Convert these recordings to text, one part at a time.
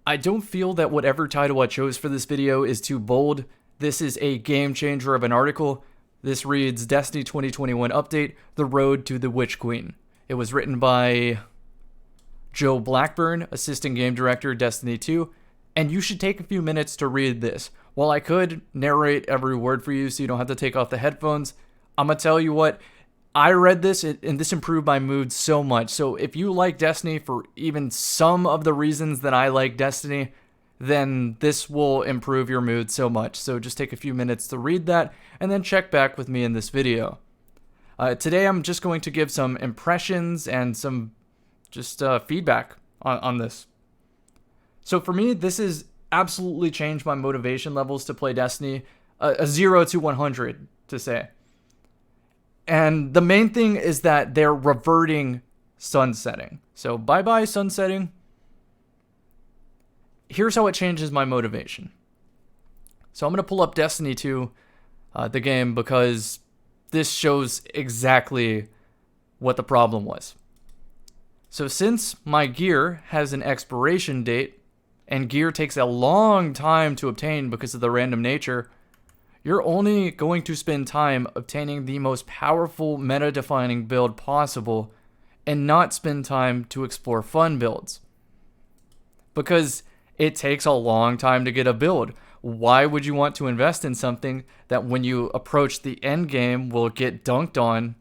I don't feel that whatever title I chose for this video is too bold. This is a game changer of an article. This reads Destiny 2021 Update, The Road to the Witch Queen. It was written by Joe Blackburn, Assistant Game Director, Destiny 2, and you should take a few minutes to read this. While I could narrate every word for you so you don't have to take off the headphones, I'm going to tell you what, I read this and this improved my mood so much. So if you like Destiny for even some of the reasons that I like Destiny, then this will improve your mood so much. So just take a few minutes to read that and then check back with me in this video. Today I'm just going to give some impressions and some just feedback on this. So for me, this has absolutely changed my motivation levels to play Destiny, a 0 to 100 to say. And the main thing is that they're reverting sunsetting. So bye-bye sunsetting. Here's how it changes my motivation. So I'm going to pull up Destiny 2, the game, because this shows exactly what the problem was. So since my gear has an expiration date, and gear takes a long time to obtain because of the random nature, you're only going to spend time obtaining the most powerful meta-defining build possible and not spend time to explore fun builds. Because it takes a long time to get a build. Why would you want to invest in something that when you approach the end game will get dunked on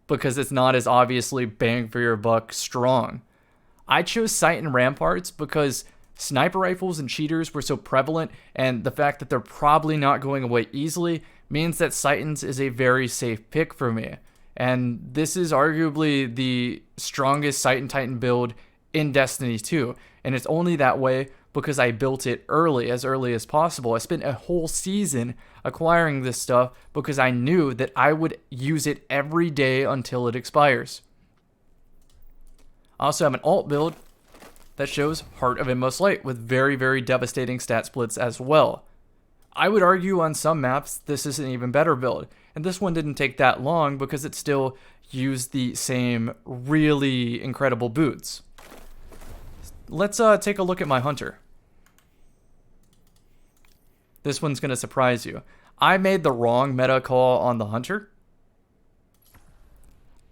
because it's not as obviously bang for your buck strong? I chose Sight and Ramparts because sniper rifles and cheaters were so prevalent, and the fact that they're probably not going away easily means that Sightons is a very safe pick for me. And this is arguably the strongest Sight and Titan build in Destiny 2, and it's only that way because I built it early as possible. I spent a whole season acquiring this stuff because I knew that I would use it every day until it expires. I also have an alt build that shows Heart of Inmost Light with very, very devastating stat splits as well. I would argue on some maps this is an even better build, and this one didn't take that long because it still used the same really incredible boots. Let's take a look at my Hunter. This one's going to surprise you. I made the wrong meta call on the Hunter.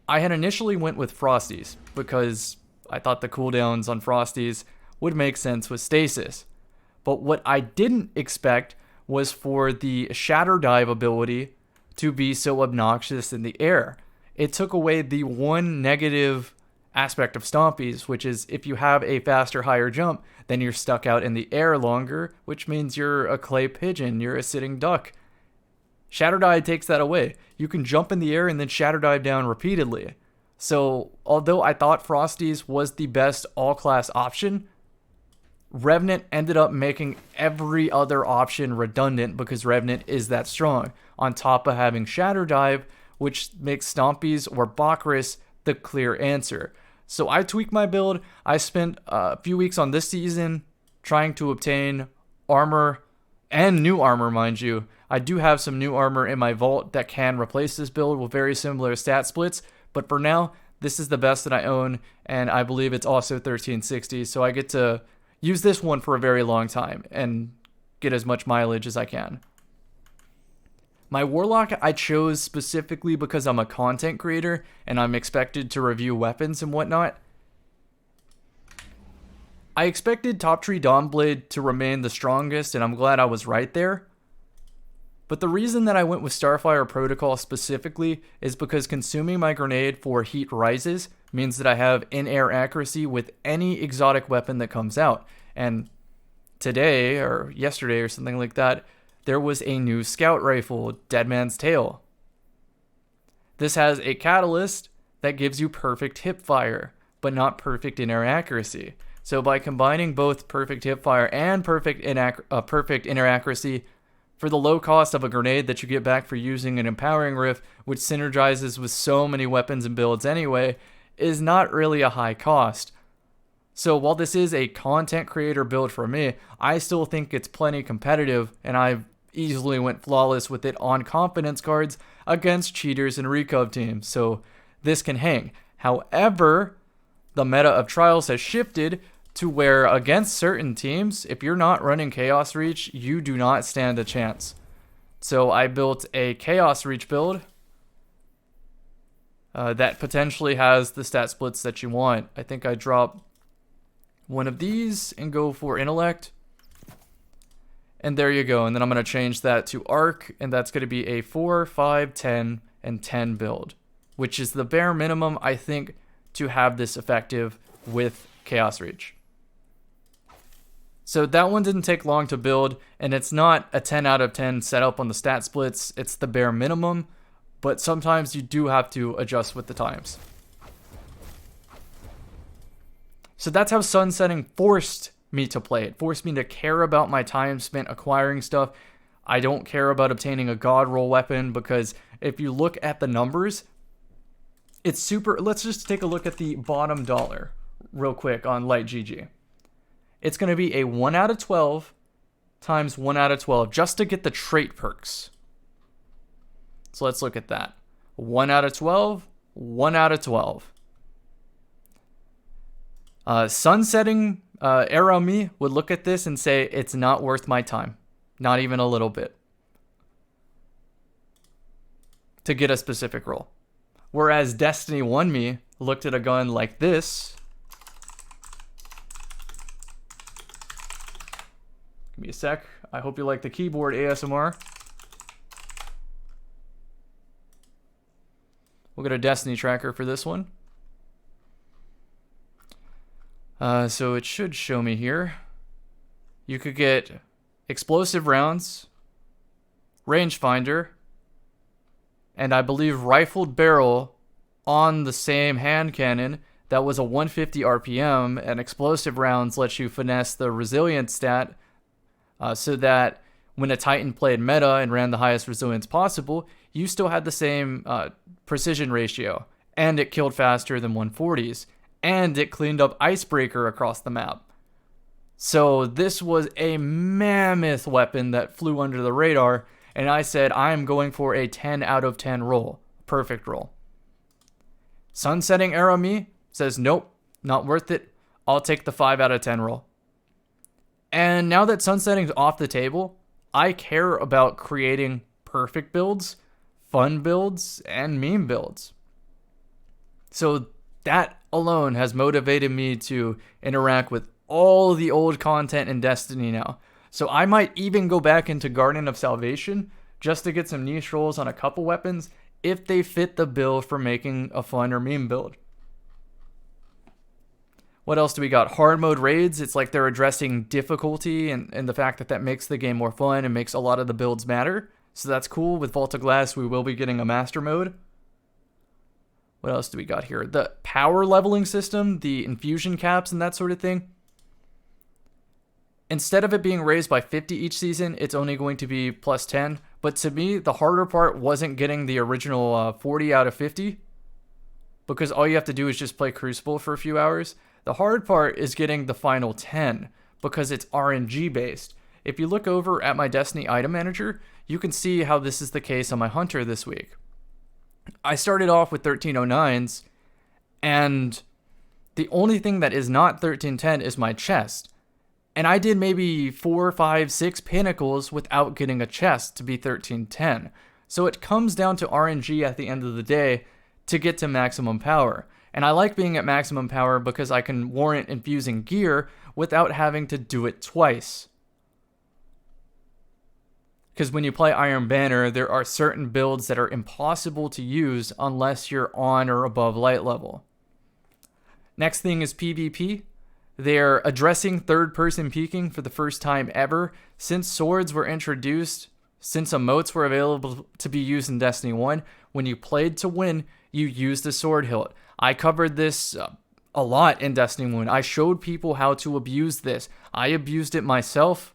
I had initially went with Frosties because I thought the cooldowns on Frosties would make sense with stasis. But what I didn't expect was for the Shatter Dive ability to be so obnoxious in the air. It took away the one negative aspect of Stompies, which is if you have a faster, higher jump, then you're stuck out in the air longer, which means you're a clay pigeon, you're a sitting duck. Shatter Dive takes that away. You can jump in the air and then Shatter Dive down repeatedly. So, although I thought Frosties was the best all-class option, Revenant ended up making every other option redundant because Revenant is that strong, on top of having Shatter Dive, which makes Stompies or Bakris the clear answer. So I tweaked my build. I spent a few weeks on this season trying to obtain armor, and new armor, mind you. I do have some new armor in my vault that can replace this build with very similar stat splits, but for now, this is the best that I own, and I believe it's also 1360, so I get to use this one for a very long time and get as much mileage as I can. My Warlock I chose specifically because I'm a content creator and I'm expected to review weapons and whatnot. I expected Top Tree Dawnblade to remain the strongest, and I'm glad I was right there. But the reason that I went with Starfire Protocol specifically is because consuming my grenade for Heat Rises means that I have in-air accuracy with any exotic weapon that comes out. And today, or yesterday or something like that, there was a new scout rifle, Dead Man's Tail. This has a catalyst that gives you perfect hip fire, but not perfect in-air accuracy. So by combining both perfect hip fire and perfect in-air accuracy, for the low cost of a grenade that you get back for using an Empowering Rift, which synergizes with so many weapons and builds anyway, is not really a high cost. So while this is a content creator build for me, I still think it's plenty competitive, and I easily went flawless with it on confidence cards against cheaters and recov teams, so this can hang. However, the meta of Trials has shifted to where against certain teams, if you're not running Chaos Reach, you do not stand a chance. So I built a Chaos Reach build that potentially has the stat splits that you want. I think I drop one of these and go for Intellect. And there you go. And then I'm going to change that to Arc, and that's going to be a 4, 5, 10, and 10 build, which is the bare minimum, I think, to have this effective with Chaos Reach. So that one didn't take long to build, and it's not a 10 out of 10 setup on the stat splits. It's the bare minimum, but sometimes you do have to adjust with the times. So that's how sunsetting forced me to play it. Forced me to care about my time spent acquiring stuff. I don't care about obtaining a god roll weapon, because if you look at the numbers, it's super. Let's just take a look at the bottom dollar real quick on Light GG. It's going to be a 1 out of 12 times 1 out of 12 just to get the trait perks. So let's look at that. 1 out of 12, 1 out of 12. Sunsetting era me would look at this and say it's not worth my time. Not even a little bit. To get a specific roll. Whereas Destiny 1 me looked at a gun like this. Give me a sec. I hope you like the keyboard ASMR. We'll get a Destiny tracker for this one. So it should show me here. You could get explosive rounds, rangefinder, and I believe rifled barrel on the same hand cannon that was a 150 RPM, and explosive rounds lets you finesse the resilience stat so that when a Titan played meta and ran the highest resilience possible, you still had the same precision ratio, and it killed faster than 140s, and it cleaned up Icebreaker across the map. So this was a mammoth weapon that flew under the radar, and I said I'm going for a 10 out of 10 roll. Perfect roll. Sunsetting era me says nope, not worth it. I'll take the 5 out of 10 roll. And now that sunsetting's off the table, I care about creating perfect builds, fun builds, and meme builds. So that alone has motivated me to interact with all the old content in Destiny now. So I might even go back into Garden of Salvation just to get some niche rolls on a couple weapons if they fit the bill for making a fun or meme build. What else do we got? Hard mode raids. It's like they're addressing difficulty and the fact that that makes the game more fun and makes a lot of the builds matter. So that's cool. With Vault of Glass, we will be getting a master mode. What else do we got here? The power leveling system, the infusion caps and that sort of thing. Instead of it being raised by 50 each season, it's only going to be plus 10. But to me, the harder part wasn't getting the original 40 out of 50. Because all you have to do is just play Crucible for a few hours. The hard part is getting the final 10 because it's RNG based. If you look over at my Destiny item manager, you can see how this is the case on my Hunter this week. I started off with 1309s, and the only thing that is not 1310 is my chest. And I did maybe 4, 5, 6 pinnacles without getting a chest to be 1310. So it comes down to RNG at the end of the day to get to maximum power. And I like being at maximum power because I can warrant infusing gear without having to do it twice. Because when you play Iron Banner, there are certain builds that are impossible to use unless you're on or above light level. Next thing is PvP. They're addressing third-person peeking for the first time ever. Since swords were introduced, since emotes were available to be used in Destiny 1, when you played to win, you used a sword hilt. I covered this a lot in Destiny 1. I showed people how to abuse this. I abused it myself.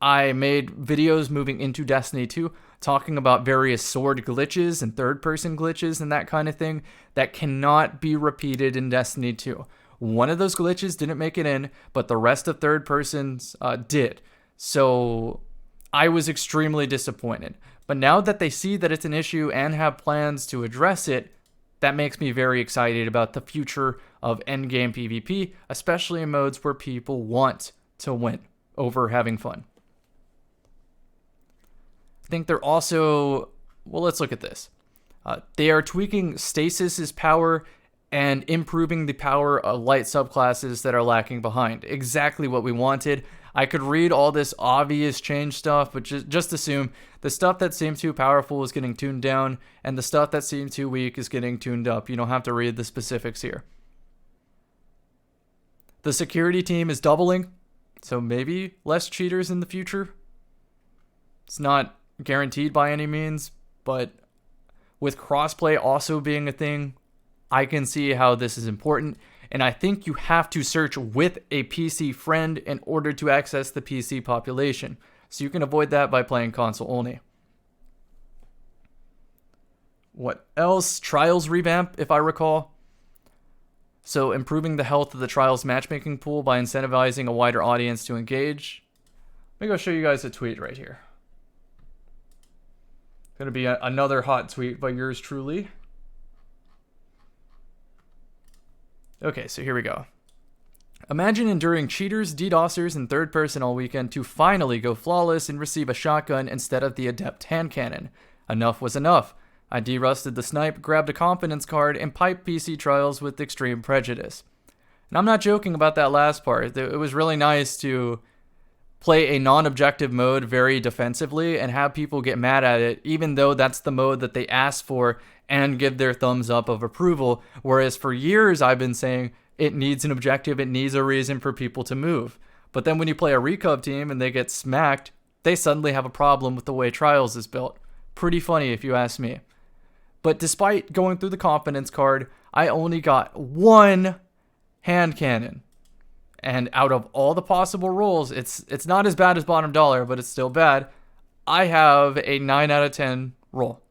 I made videos moving into Destiny 2 talking about various sword glitches and third-person glitches and that kind of thing that cannot be repeated in Destiny 2. One of those glitches didn't make it in, but the rest of third persons did. So I was extremely disappointed. But now that they see that it's an issue and have plans to address it, that makes me very excited about the future of endgame PvP, especially in modes where people want to win over having fun. I think they're also, well, let's look at this. They are tweaking Stasis's power and improving the power of light subclasses that are lacking behind. Exactly what we wanted. I could read all this obvious change stuff, but just assume the stuff that seemed too powerful is getting tuned down, and the stuff that seemed too weak is getting tuned up. You don't have to read the specifics here. The security team is doubling, so maybe less cheaters in the future. It's not guaranteed by any means, but with crossplay also being a thing, I can see how this is important, and I think you have to search with a PC friend in order to access the PC population, so you can avoid that by playing console only. What else? Trials revamp, if I recall. So improving the health of the Trials matchmaking pool by incentivizing a wider audience to engage. Let me go show you guys a tweet right here. Gonna be another hot tweet by yours truly. Okay, so here we go. Imagine enduring cheaters, DDoSers, and third person all weekend to finally go flawless and receive a shotgun instead of the adept hand cannon. Enough was enough. I derusted the snipe, grabbed a confidence card, and piped PC trials with extreme prejudice. And I'm not joking about that last part. It was really nice to play a non-objective mode very defensively and have people get mad at it, even though that's the mode that they asked for, and give their thumbs up of approval. Whereas for years I've been saying it needs an objective, it needs a reason for people to move. But then when you play a recov team and they get smacked, they suddenly have a problem with the way Trials is built. Pretty funny if you ask me. But despite going through the confidence card, I only got one hand cannon. And out of all the possible rolls, it's not as bad as bottom dollar, but it's still bad. I have a 9 out of 10 roll.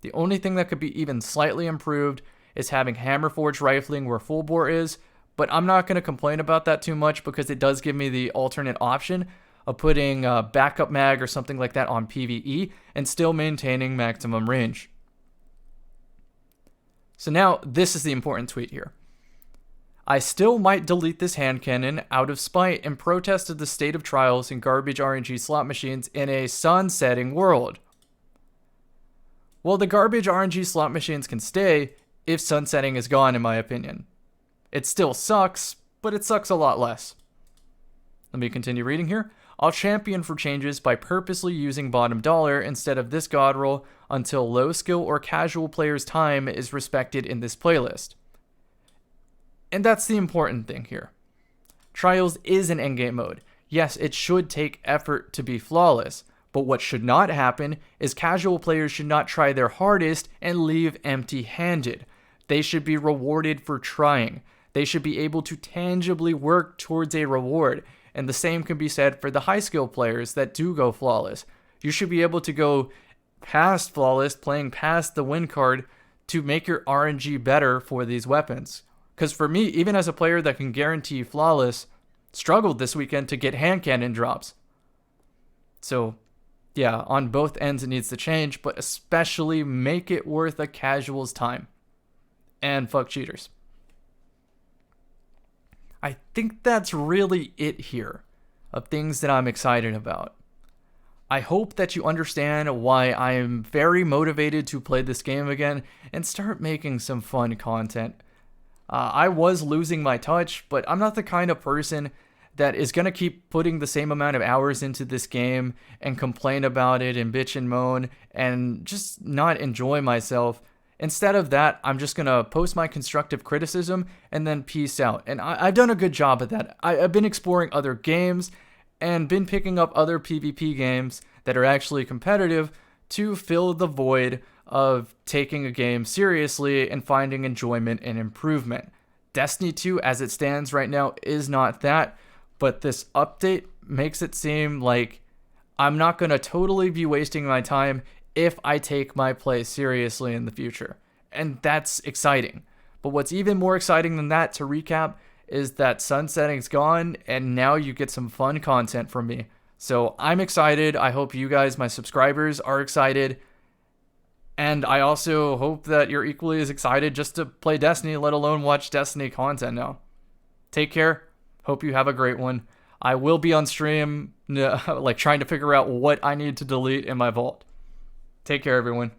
The only thing that could be even slightly improved is having Hammerforge rifling where full bore is, but I'm not going to complain about that too much because it does give me the alternate option of putting a backup mag or something like that on PvE and still maintaining maximum range. So now this is the important tweet here. I still might delete this hand cannon out of spite in protest of the state of Trials and garbage RNG slot machines in a sunsetting world. Well, the garbage RNG slot machines can stay if sunsetting is gone, in my opinion. It still sucks, but it sucks a lot less. Let me continue reading here. I'll champion for changes by purposely using bottom dollar instead of this god roll until low skill or casual players' time is respected in this playlist. And that's the important thing here. Trials is an endgame mode. Yes, it should take effort to be flawless, but what should not happen is casual players should not try their hardest and leave empty-handed. They should be rewarded for trying. They should be able to tangibly work towards a reward. And the same can be said for the high skill players that do go flawless. You should be able to go past flawless, playing past the win card to make your RNG better for these weapons. Because for me, even as a player that can guarantee flawless, struggled this weekend to get hand cannon drops. So yeah, on both ends it needs to change, but especially make it worth a casual's time. And fuck cheaters. I think that's really it here of things that I'm excited about. I hope that you understand why I am very motivated to play this game again and start making some fun content. I was losing my touch, but I'm not the kind of person that is going to keep putting the same amount of hours into this game and complain about it and bitch and moan and just not enjoy myself. Instead of that, I'm just going to post my constructive criticism and then peace out. And I've done a good job at that. I've been exploring other games and been picking up other PvP games that are actually competitive to fill the void of taking a game seriously and finding enjoyment and improvement. Destiny 2, as it stands right now, is not that, but this update makes it seem like I'm not going to totally be wasting my time if I take my play seriously in the future. And that's exciting. But what's even more exciting than that, to recap, is that sunsetting's gone and now you get some fun content from me. So I'm excited. I hope you guys, my subscribers, are excited. And I also hope that you're equally as excited just to play Destiny, let alone watch Destiny content now. Take care. Hope you have a great one. I will be on stream, like trying to figure out what I need to delete in my vault. Take care, everyone.